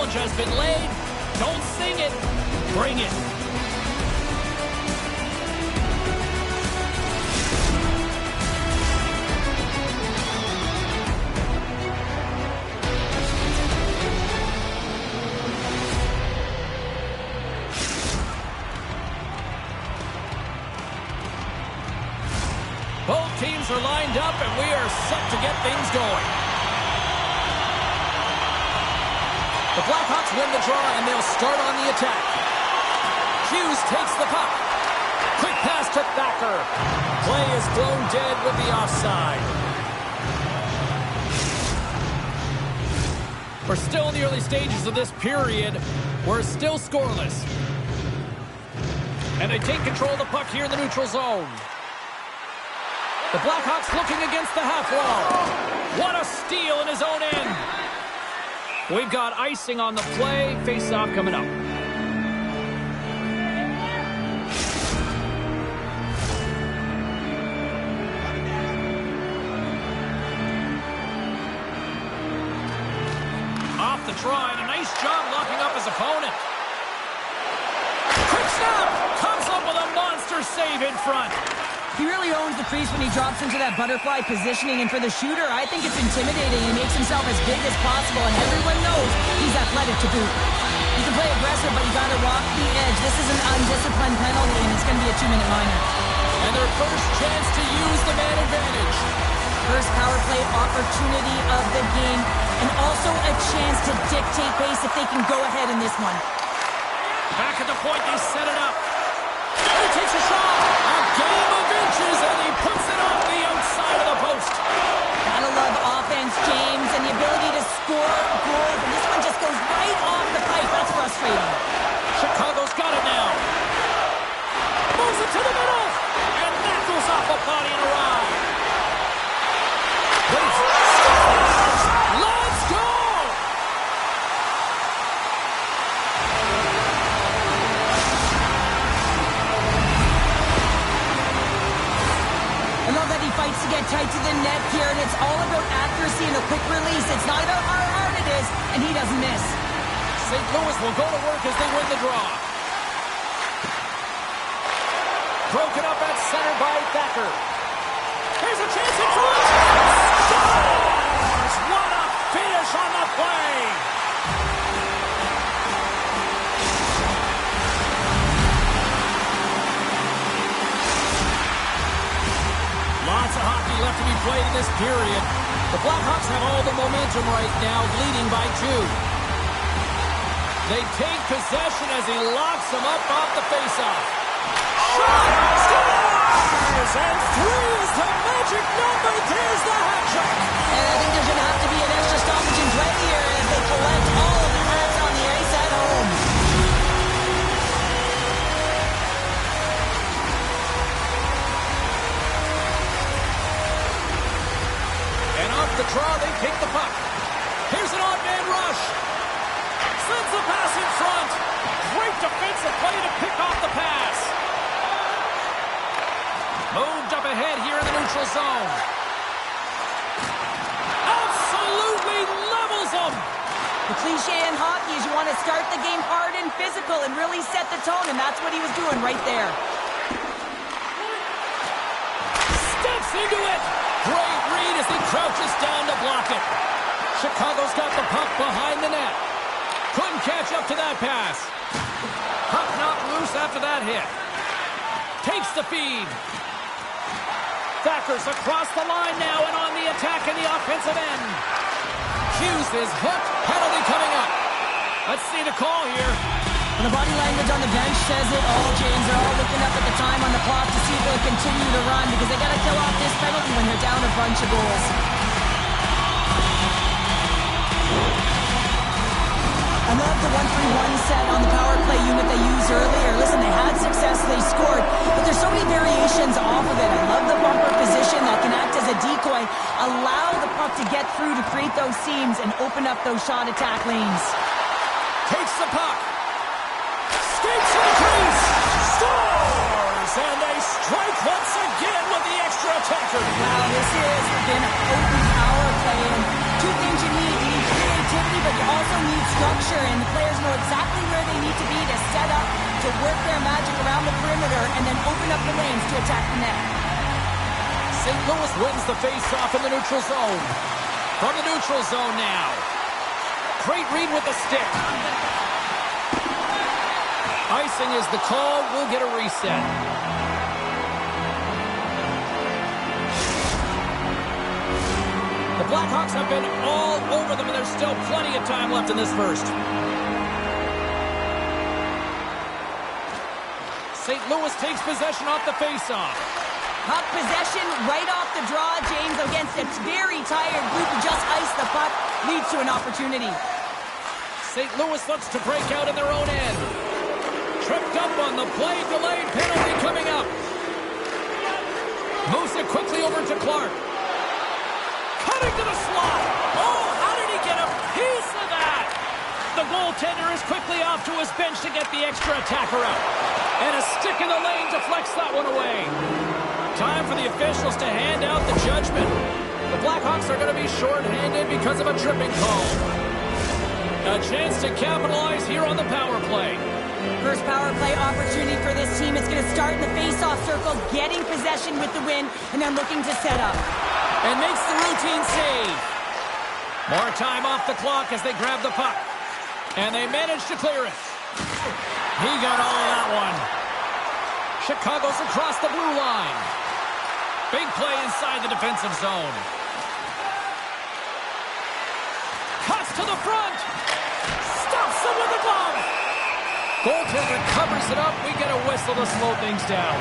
challenge has been laid. Don't sing it. Bring it. Both teams are lined up, and we are set to get things going. The Blackhawks win the draw, and they'll start on the attack. Hughes takes the puck. Quick pass to Thacker. Play is blown dead with the offside. We're still in the early stages of this period. We're still scoreless. And they take control of the puck here in the neutral zone. The Blackhawks looking against the half wall. What a steal in his own end. We've got icing on the play. Face-off coming up. Off the try, and a nice job locking up his opponent. Quick snap! Comes up with a monster save in front. He really owns the crease when he drops into that butterfly positioning, and for the shooter, I think it's intimidating. He makes himself as big as possible, and everyone knows he's athletic to boot. You can play aggressive, but you got to walk the edge. This is an undisciplined penalty, and it's going to be a 2-minute minor. And their first chance to use the man advantage. First power play opportunity of the game, and also a chance to dictate pace if they can go ahead in this one. Back at the point, they set it up. He takes a shot. A game of inches, and he puts it off the outside of the post. Gotta love offense, James, and the ability to score goals, and this one just goes right off the pipe. That's frustrating. Chicago's got it now. Moves it to the middle, and that goes off a body and a ride. Let's go! I love that he fights to get tight to the net here, and it's all about accuracy and a quick release. It's not about how hard it is, and he doesn't miss. St. Louis will go to work as they win the draw. Broken up at center by Thacker. Here's a chance in front. Scores! What a finish on the play! Lots of hockey left to be played in this period. The Blackhawks have all the momentum right now, leading by 2. They take possession as he locks them up off the faceoff. Shot! Scores! And 3 is the magic number. There's the hat trick. And I think there's going to have to be an extra stoppage in play here as they collect all of the hats on the ice at home. And off the draw, they take the puck. Here's an odd man rush. Sends the pass in front. Great defensive play to pick off the pass. Moved up ahead here in the neutral zone. Absolutely levels them. The cliche in hockey is you want to start the game hard and physical and really set the tone, and that's what he was doing right there. Steps into it. Great read as he crouches down to block it. Chicago's got the puck behind the net. Couldn't catch up to that pass. Puck knocked loose after that hit. Takes the feed. Thacker's across the line now and on the attack in the offensive end. Hughes is hooked. Penalty coming up. Let's see the call here. And the body language on the bench says it all, James. They're all looking up at the time on the clock to see if they'll continue to run because they got to kill off this penalty when they're down a bunch of goals. I love the 1-3-1 set on the power play unit they used earlier. Listen, they had success, they scored, but there's so many variations off of it. I love the bumper position that can act as a decoy, allow the puck to get through to create those seams and open up those shot attack lanes. Takes the puck. Skates to the crease. Scores! And they strike once again with the extra attacker. Wow, this has been an open power play. And 2 things you need. You need creativity, but you also need structure. And and then open up the lanes to attack the net. St. Louis wins the face-off in the neutral zone. From the neutral zone now. Great read with the stick. Icing is the call. We'll get a reset. The Blackhawks have been all over them, and there's still plenty of time left in this first. St. Louis takes possession off the face-off. Puck possession right off the draw, James, against a very tired group who just iced the puck, leads to an opportunity. St. Louis looks to break out in their own end. Tripped up on the play, delayed penalty coming up. Moves it quickly over to Clark. Cutting to the slot. Oh, how did he get a piece of that? The goaltender is quickly off to his bench to get the extra attacker out. And a stick in the lane deflects that one away. Time for the officials to hand out the judgment. The Blackhawks are going to be short-handed because of a tripping call. A chance to capitalize here on the power play. First power play opportunity for this team. It's going to start in the face-off circle, getting possession with the win, and then looking to set up. And makes the routine save. More time off the clock as they grab the puck. And they manage to clear it. He got all of that one. Chicago's across the blue line. Big play inside the defensive zone. Cuts to the front. Stops him with the glove. Goaltender covers it up. We get a whistle to slow things down.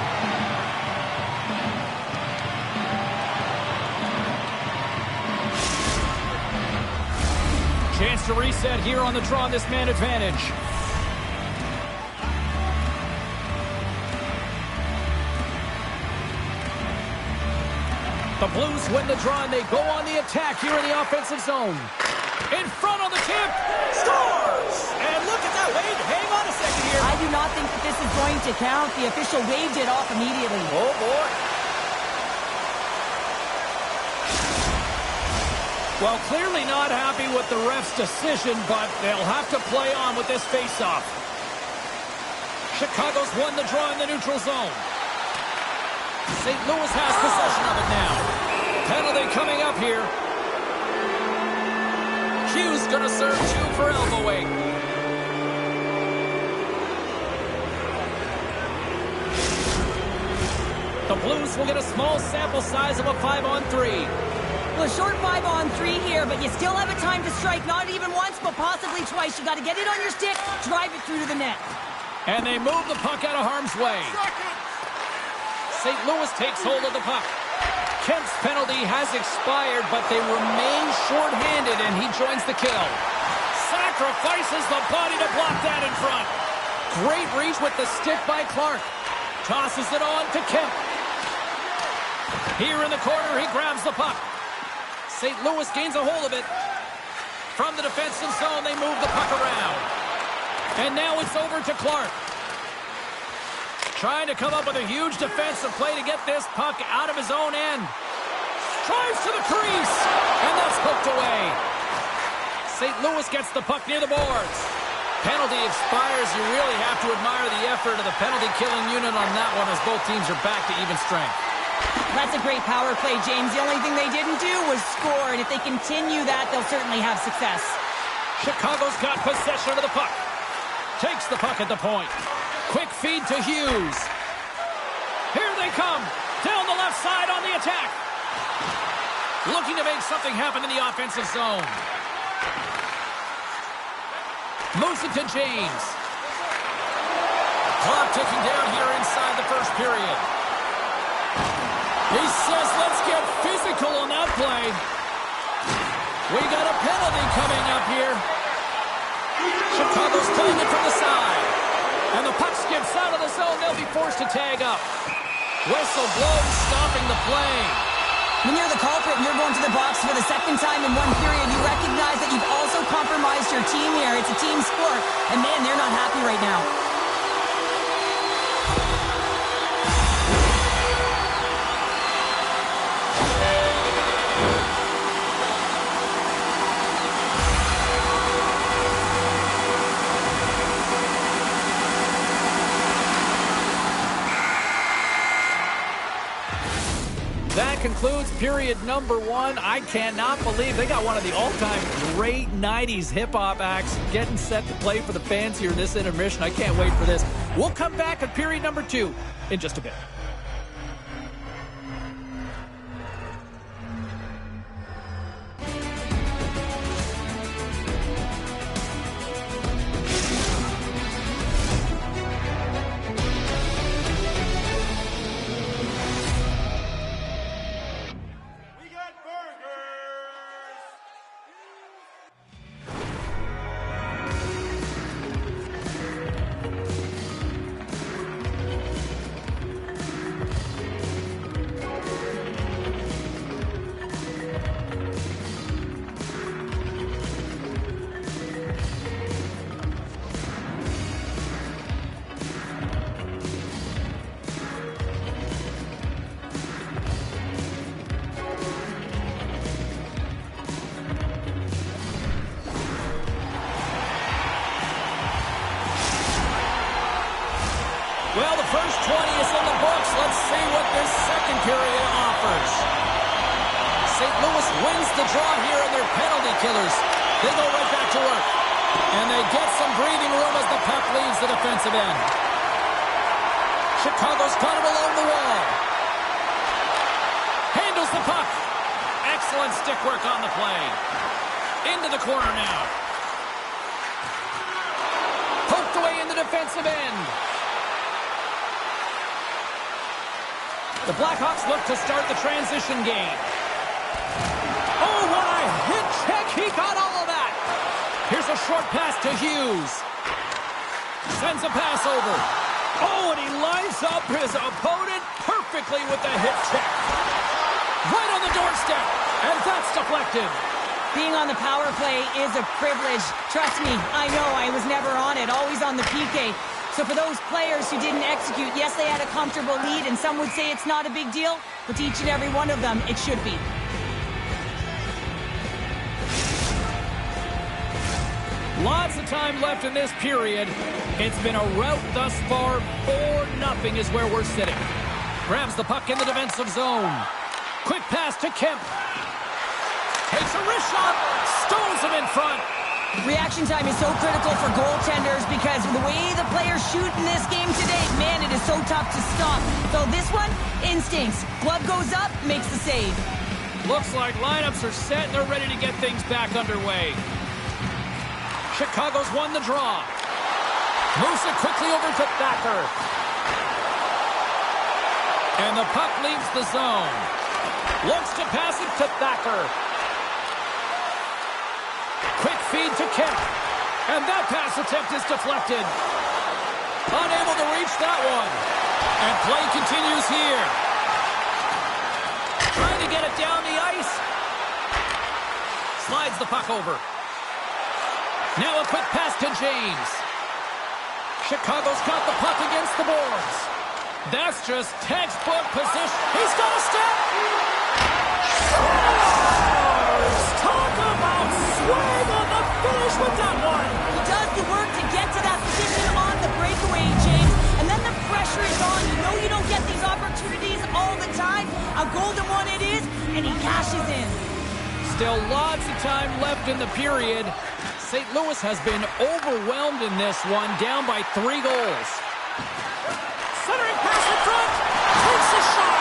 Chance to reset here on the draw on this man advantage. The Blues win the draw, and they go on the attack here in the offensive zone. In front on the tip. Scores! And look at that. Wait, hang on a second here. I do not think that this is going to count. The official waved it off immediately. Oh, boy. Well, clearly not happy with the ref's decision, but they'll have to play on with this faceoff. Chicago's won the draw in the neutral zone. St. Louis has possession of it now. Penalty coming up here. Hughes going to serve 2 for elbowing. The Blues will get a small sample size of a 5-on-3. Well, a short 5-on-3 here, but you still have a time to strike. Not even once, but possibly twice. You got to get it on your stick, drive it through to the net. And they move the puck out of harm's way. St. Louis takes hold of the puck. Kemp's penalty has expired, but they remain short-handed, and he joins the kill. Sacrifices the body to block that in front. Great reach with the stick by Clark. Tosses it on to Kemp. Here in the corner, he grabs the puck. St. Louis gains a hold of it. From the defensive zone, they move the puck around. And now it's over to Clark. Trying to come up with a huge defensive play to get this puck out of his own end. Drives to the crease, and that's poked away. St. Louis gets the puck near the boards. Penalty expires. You really have to admire the effort of the penalty-killing unit on that one as both teams are back to even strength. That's a great power play, James. The only thing they didn't do was score, and if they continue that, they'll certainly have success. Chicago's got possession of the puck. Takes the puck at the point. Quick feed to Hughes. Here they come. Down the left side on the attack. Looking to make something happen in the offensive zone. Moves it to James. Clock ticking down here inside the first period. He says, let's get physical on that play. We got a penalty coming up here. Chicago's playing it from the side. And the puck skips out of the zone. They'll be forced to tag up. Whistle blows, stopping the play. When you're the culprit and you're going to the box for the second time in one period, you recognize that you've also compromised your team here. It's a team sport. And, man, they're not happy right now. That concludes period number 1. I cannot believe they got one of the all-time great 90s hip-hop acts getting set to play for the fans here in this intermission. I can't wait for this. We'll come back at period number 2 in just a bit. Well, the first 20 is in the books. Let's see what this second period offers. St. Louis wins the draw here in their penalty killers. They go right back to work. And they get some breathing room as the puck leaves the defensive end. Chicago's got him along the wall. Handles the puck. Excellent stick work on the play. Into the corner now. Poked away in the defensive end. The Blackhawks look to start the transition game. Oh, what a hit check. He got all of that. Here's a short pass to Hughes. Sends a pass over. Oh, and he lines up his opponent perfectly with the hit check. Right on the doorstep. And that's deflected. Being on the power play is a privilege. Trust me, I know I was never on it, always on the PK. So for those players who didn't execute, yes, they had a comfortable lead, and some would say it's not a big deal, but to each and every one of them, it should be. Lots of time left in this period. It's been a rout thus far. 4-0 is where we're sitting. Grabs the puck in the defensive zone. Quick pass to Kemp. Takes a wrist shot. Stones him in front. Reaction time is so critical for goaltenders because the way the players shoot in this game today, man, it is so tough to stop. So this one, instincts. Glove goes up, makes the save. Looks like lineups are set and they're ready to get things back underway. Chicago's won the draw. Moves it quickly over to Thacker. And the puck leaves the zone. Looks to pass it to Thacker. Quick feed to Kemp. And that pass attempt is deflected. Unable to reach that one. And play continues here. Trying to get it down the ice. Slides the puck over. Now a quick pass to James. Chicago's got the puck against the boards. That's just textbook position. He's got a step. Talk about swing on the finish with that one. He does the work to get to that position on the breakaway, James. And then the pressure is on. You know you don't get these opportunities all the time. A golden one it is, and he cashes in. Still lots of time left in the period. St. Louis has been overwhelmed in this one, down by 3 goals. Centering pass in front. Takes a shot.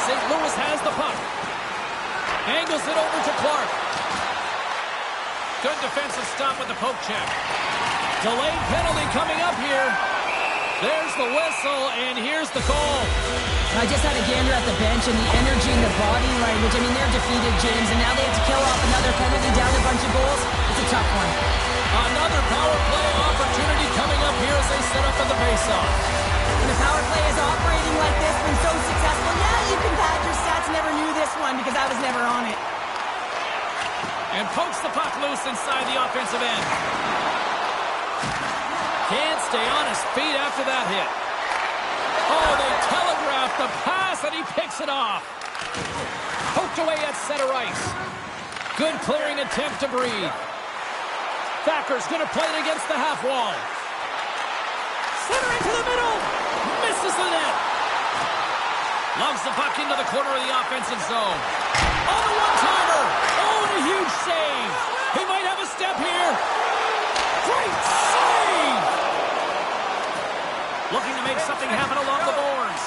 St. Louis has the puck. Angles it over to Clark. Good defensive stop with the poke check. Delayed penalty coming up here. There's the whistle, and here's the call. I just had a gander at the bench, and the energy and the body language. I mean, they're defeated, James, and now they have to kill off another penalty, down a bunch of goals. It's a tough one. Another power play opportunity coming up here as they set up on the faceoff. When the power play is operating like this, been so successful, yeah, you can pad your stats. Never knew this one because I was never on it. And pokes the puck loose inside the offensive end. Can't stay on his feet after that hit. Oh, they telegraphed the pass, and he picks it off. Poked away at center ice. Good clearing attempt to breathe. Thacker's going to play it against the half wall. Center into the middle. Misses the net. Loves the puck into the corner of the offensive zone. On the one-timer. Oh, and a huge save. He might have a step here. Great save. Looking to make something happen along the boards.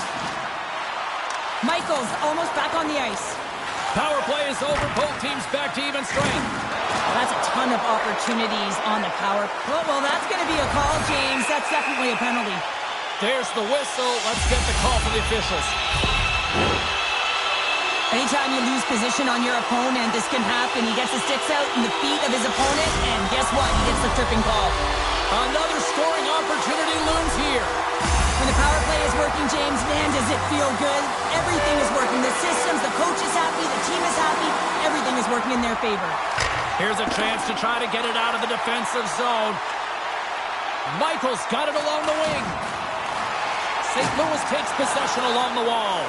Michaels almost back on the ice. Power play is over. Both teams back to even strength. That's a ton of opportunities on the power. Well, that's going to be a call, James. That's definitely a penalty. There's the whistle. Let's get the call from the officials. Anytime you lose position on your opponent, this can happen. He gets the sticks out in the feet of his opponent, and guess what? He gets the tripping call. Another scoring opportunity looms here. When the power play is working, James, man, does it feel good. Everything is working. The systems, the coach is happy, the team is happy. Everything is working in their favor. Here's a chance to try to get it out of the defensive zone. Michaels got it along the wing. St. Louis takes possession along the wall.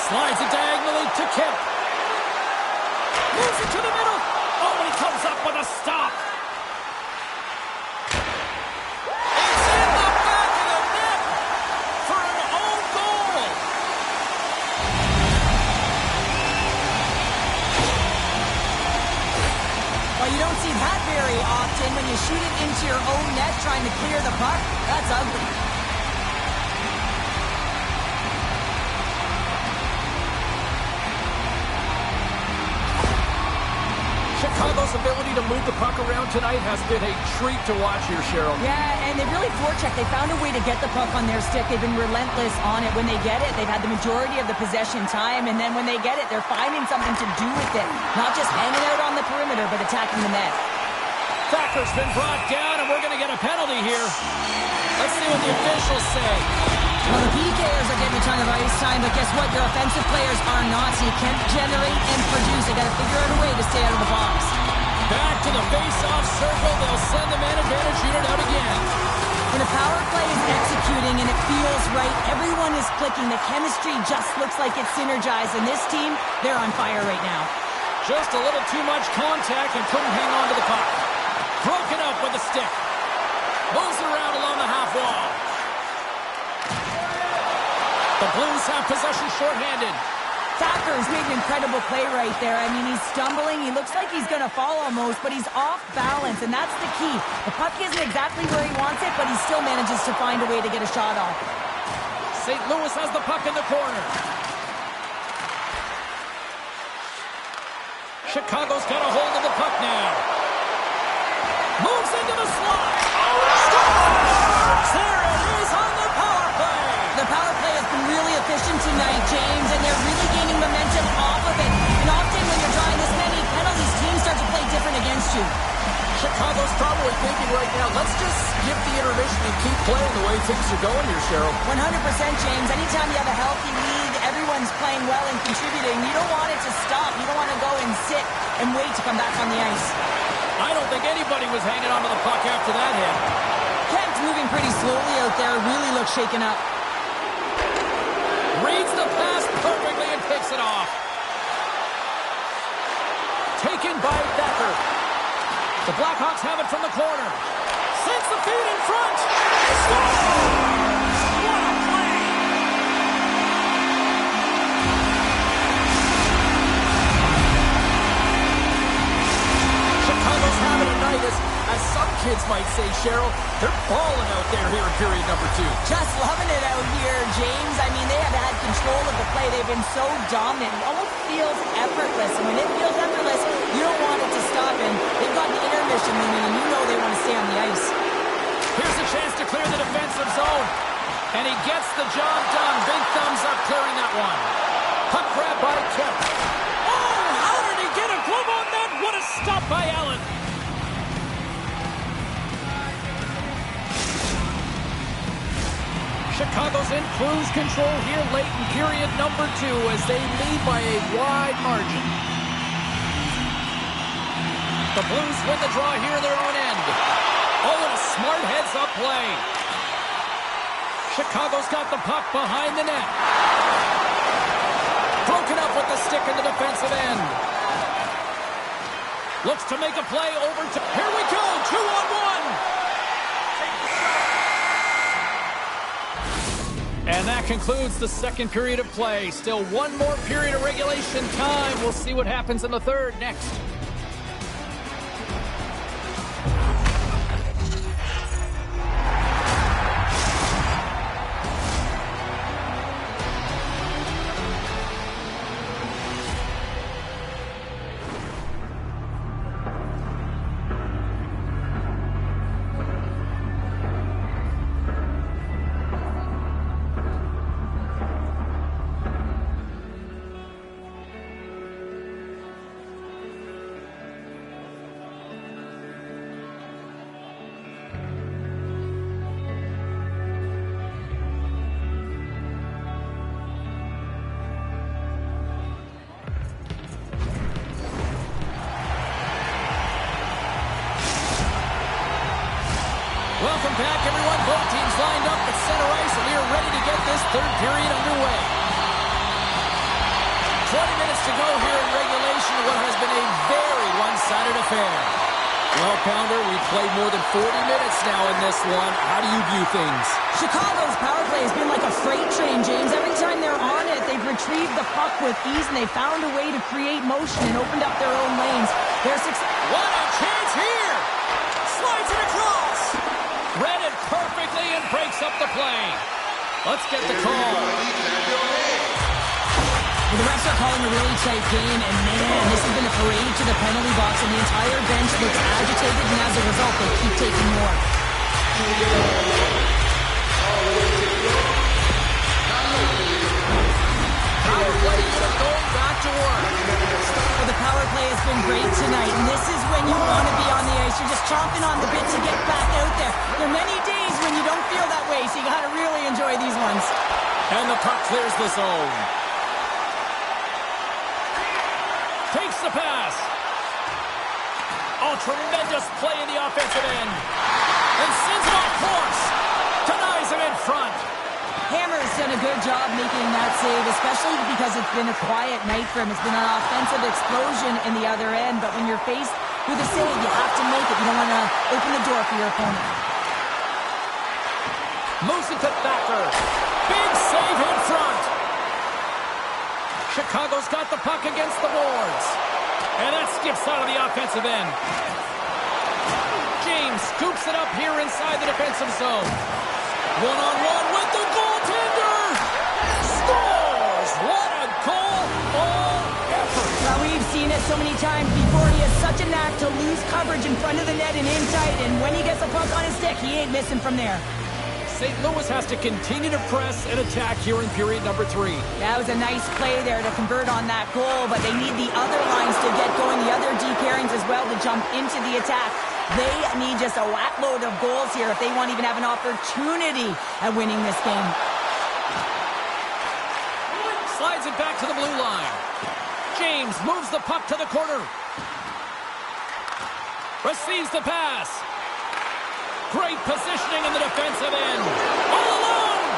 Slides it diagonally to Kemp. Moves it to the middle. Oh, and he comes up with a stop. It's in the back of the net for an own goal. Well, you don't see that very often when you shoot it into your own net trying to clear the puck. That's ugly. Chicago's ability to move the puck around tonight has been a treat to watch here, Cheryl. Yeah, and they really forechecked. They found a way to get the puck on their stick. They've been relentless on it. When they get it, they've had the majority of the possession time, and then when they get it, they're finding something to do with it. Not just hanging out on the perimeter, but attacking the net. Thacker's been brought down, and we're going to get a penalty here. Let's see what the officials say. Well, the PKers are getting a ton of ice time, but guess what? Your offensive players are not, so you can't generate and produce. They got to figure out a way to stay out of the box. Back to the face-off circle. They'll send the man advantage unit out again. When a power play is executing and it feels right, everyone is clicking. The chemistry just looks like it's synergized, and this team, they're on fire right now. Just a little too much contact and couldn't hang on to the puck. Broken up with a stick. Moves it around along the half wall. The Blues have possession shorthanded. Thacker's made an incredible play right there. I mean, he's stumbling. He looks like he's going to fall almost, but he's off balance, and that's the key. The puck isn't exactly where he wants it, but he still manages to find a way to get a shot off. St. Louis has the puck in the corner. Chicago's got a hold of the puck now. Moves into the slot. Scores! There it is on the power play. The power play has been really efficient tonight, James, and they're really gaining momentum off of it. And often when you're drawing this many penalties, teams start to play different against you. Chicago's probably thinking right now, let's just skip the intermission and keep playing the way things are going here, Cheryl. 100%, James. Anytime you have a healthy lead, everyone's playing well and contributing. You don't want it to stop. You don't want to go and sit and wait to come back on the ice. I don't think anybody was hanging onto the puck after that hit. Kent's moving pretty slowly out there. Really looks shaken up. Reads the pass perfectly and picks it off. Taken by Thacker. The Blackhawks have it from the corner. Sends the feed in front. Scores! What a play! Chicago's having a night, as some kids might say, Cheryl. They're balling out there here in period number 2. Just loving it out here, James. I mean, they have had control of the play. They've been so dominant. It almost feels effortless. And when it feels effortless, you don't want it to stop. And they've got the intermission looming, and you know they want to stay on the ice. Here's a chance to clear the defensive zone. And he gets the job done. Big thumbs up clearing that one. Puck grab by Kemp. Oh, how did he get a glove on that? What a stop by Allen. Chicago's in cruise control here late in period number 2 as they lead by a wide margin. The Blues win the draw here in their own end. Oh, and a smart heads-up play. Chicago's got the puck behind the net. Broken up with the stick in the defensive end. Looks to make a play over to... Here we go, 2-on-1. And that concludes the second period of play. Still one more period of regulation time. We'll see what happens in the third next. Welcome back, everyone. Both teams lined up at center ice, and we are ready to get this third period underway. 20 minutes to go here in regulation of what has been a very one-sided affair. Well, Pounder, we've played more than 40 minutes now in this one. How do you view things? Chicago's power play has been like a freight train, James. Every time they're on it, they've retrieved the puck with ease, and they found a way to create motion and opened up their own lanes. What a chance here! Slides it across! Read it perfectly and breaks up the play. Let's get the call. Well, the refs are calling a really tight game, and man, this has been a parade to the penalty box, and the entire bench looks agitated, and as a result, they keep taking more. Power play unit going back to work. Well, the power play has been great tonight, and this is when you want to be on the ice. You're just chomping on the bit to get back out there. There are many days when you don't feel that way, so you got to really enjoy these ones. And the puck clears the zone. Takes the pass. Oh, tremendous play in the offensive end. And sends it off course. Denies him in front. Hammer's done a good job making that save, especially because it's been a quiet night for him. It's been an offensive explosion in the other end, but when you're faced with a save, you have to make it. You don't want to open the door for your opponent. Moves it to Thacker. Big save in front. Chicago's got the puck against the boards. And that skips out of the offensive end. James scoops it up here inside the defensive zone. One-on-one with the goaltender. Scores! What a goal! All effort. Now, we've seen it so many times before. He has such a knack to lose coverage in front of the net and in tight. And when he gets the puck on his stick, he ain't missing from there. St. Louis has to continue to press and attack here in period number 3. That was a nice play there to convert on that goal, but they need the other lines to get going, the other D pairings as well to jump into the attack. They need just a whack load of goals here if they want to even have an opportunity at winning this game. Slides it back to the blue line. James moves the puck to the corner. Receives the pass. Great positioning in the defensive end. All alone!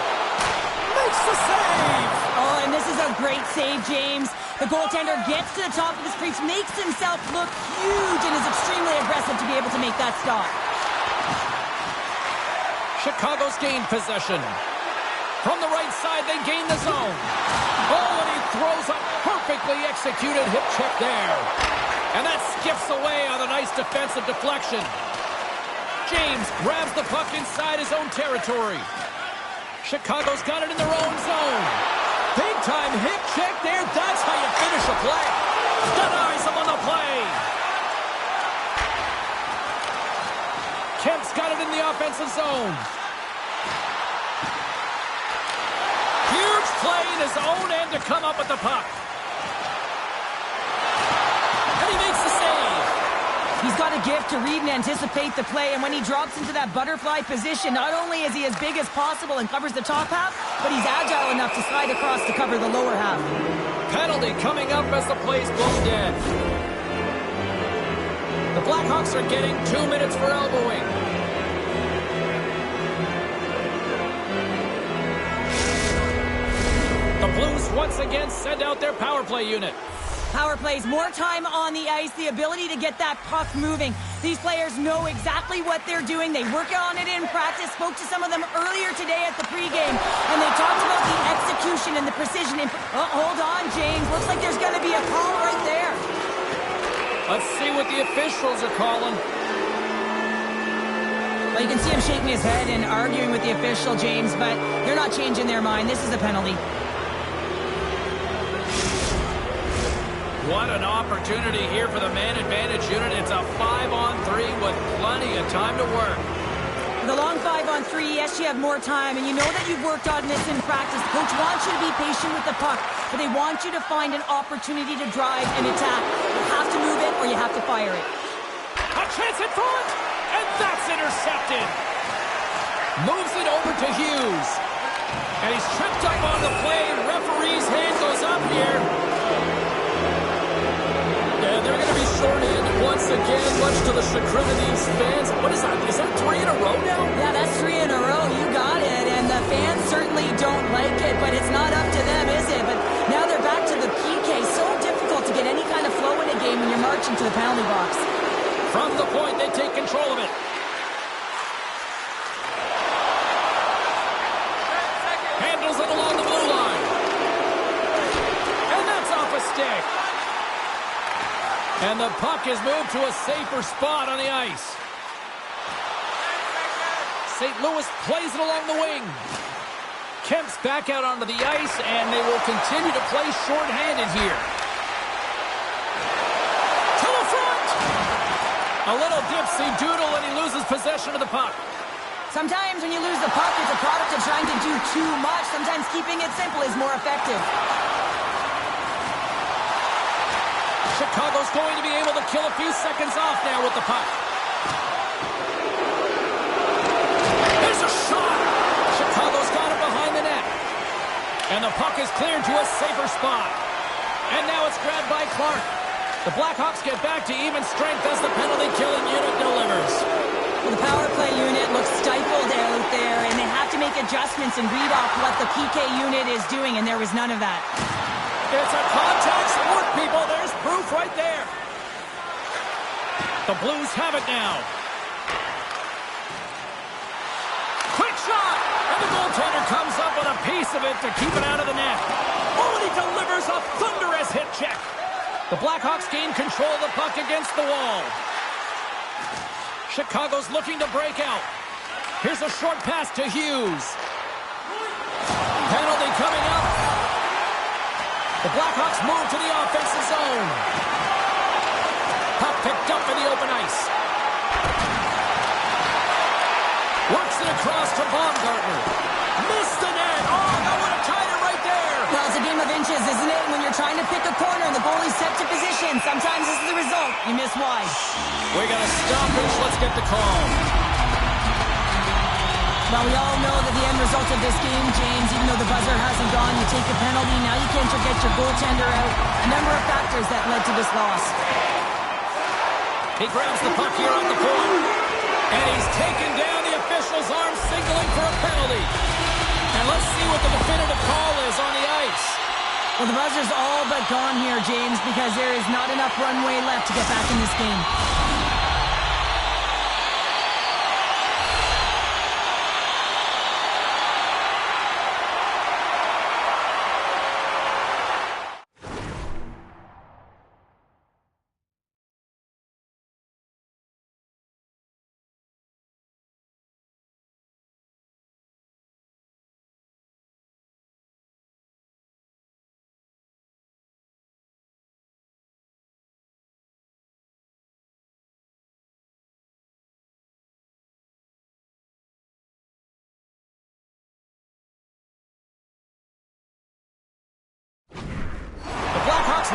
Makes the save! Oh, and this is a great save, James. The goaltender gets to the top of his crease, makes himself look huge, and is extremely aggressive to be able to make that stop. Chicago's gained possession. From the right side, they gain the zone. Oh, and he throws a perfectly executed hip check there. And that skips away on a nice defensive deflection. James grabs the puck inside his own territory. Chicago's got it in their own zone. Big time hip check there. That's how you finish a play. Denies him on the play. Kemp's got it in the offensive zone. Huge play in his own end to come up with the puck. And he makes the save. He's got a gift to read and anticipate the play, and when he drops into that butterfly position, not only is he as big as possible and covers the top half, but he's agile enough to slide across to cover the lower half. Penalty coming up as the play's blown dead. The Blackhawks are getting 2 minutes for elbowing. The Blues once again send out their power play unit. Power plays, more time on the ice, the ability to get that puck moving. These players know exactly what they're doing. They work on it in practice. Spoke to some of them earlier today at the pregame, and they talked about the execution and the precision. Hold on, James. Looks like there's going to be a call right there. Let's see what the officials are calling. Well, you can see him shaking his head and arguing with the official, James, but they're not changing their mind. This is a penalty. What an opportunity here for the man advantage unit. It's a 5-on-3 with plenty of time to work. The long 5-on-3, yes, you have more time, and you know that you've worked on this in practice. The coach wants you to be patient with the puck, but they want you to find an opportunity to drive and attack. You have to move it or you have to fire it. A chance in front, and that's intercepted. Moves it over to Hughes. And he's tripped up on the play. Referee's hand goes up here. And they're going to be shorthanded once again, much to the chagrin of these fans. What is that? Is that 3 in a row now? Yeah, that's 3 in a row. You got it. And the fans certainly don't like it, but it's not up to them, is it? But now they're back to the PK. So difficult to get any kind of flow in a game when you're marching to the penalty box. From the point, they take control of it. Handles it along the blue line. And that's off a stick. And the puck is moved to a safer spot on the ice. St. Louis plays it along the wing. Kemp's back out onto the ice, and they will continue to play shorthanded here. To the front! A little dipsy-doodle, and he loses possession of the puck. Sometimes when you lose the puck, it's a product of trying to do too much. Sometimes keeping it simple is more effective. Chicago's going to be able to kill a few seconds off now with the puck. There's a shot! Chicago's got it behind the net. And the puck is cleared to a safer spot. And now it's grabbed by Clark. The Blackhawks get back to even strength as the penalty-killing unit delivers. Well, the power play unit looks stifled out there, and they have to make adjustments and read off what the PK unit is doing, and there was none of that. It's a contact sport, people. There's proof right there. The Blues have it now. Quick shot! And the goaltender comes up with a piece of it to keep it out of the net. Oh, and he delivers a thunderous hit check. The Blackhawks gain control of the puck against the wall. Chicago's looking to break out. Here's a short pass to Hughes. Penalty coming up. The Blackhawks move to the offensive zone. Puck picked up for the open ice. Works it across to Baumgartner. Missed the net. Oh, that would have tied it right there. Well, it's a game of inches, isn't it? When you're trying to pick a corner and the goalie's set to position, sometimes this is the result. You miss wide. We're going to stoppage. Let's get the call. Well, we all know that the end result of this game, James, even though the buzzer hasn't gone, you take a penalty, now you can't get your goaltender out. A number of factors that led to this loss. He grabs the puck here on the point. And he's taken down the official's arm, signaling for a penalty. And let's see what the definitive call is on the ice. Well, the buzzer's all but gone here, James, because there is not enough runway left to get back in this game.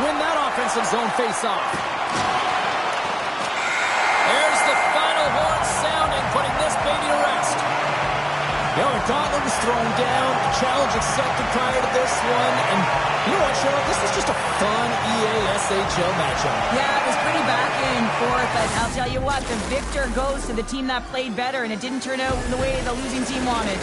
Win that offensive zone face-off. There's the final horn sounding, putting this baby to rest. You know, a gauntlet was thrown down, a challenge accepted prior to this one, and you know what, Cheryl? This was just a fun EA-SHL matchup. Yeah, it was pretty back and forth, but I'll tell you what, the victor goes to the team that played better, and it didn't turn out the way the losing team wanted.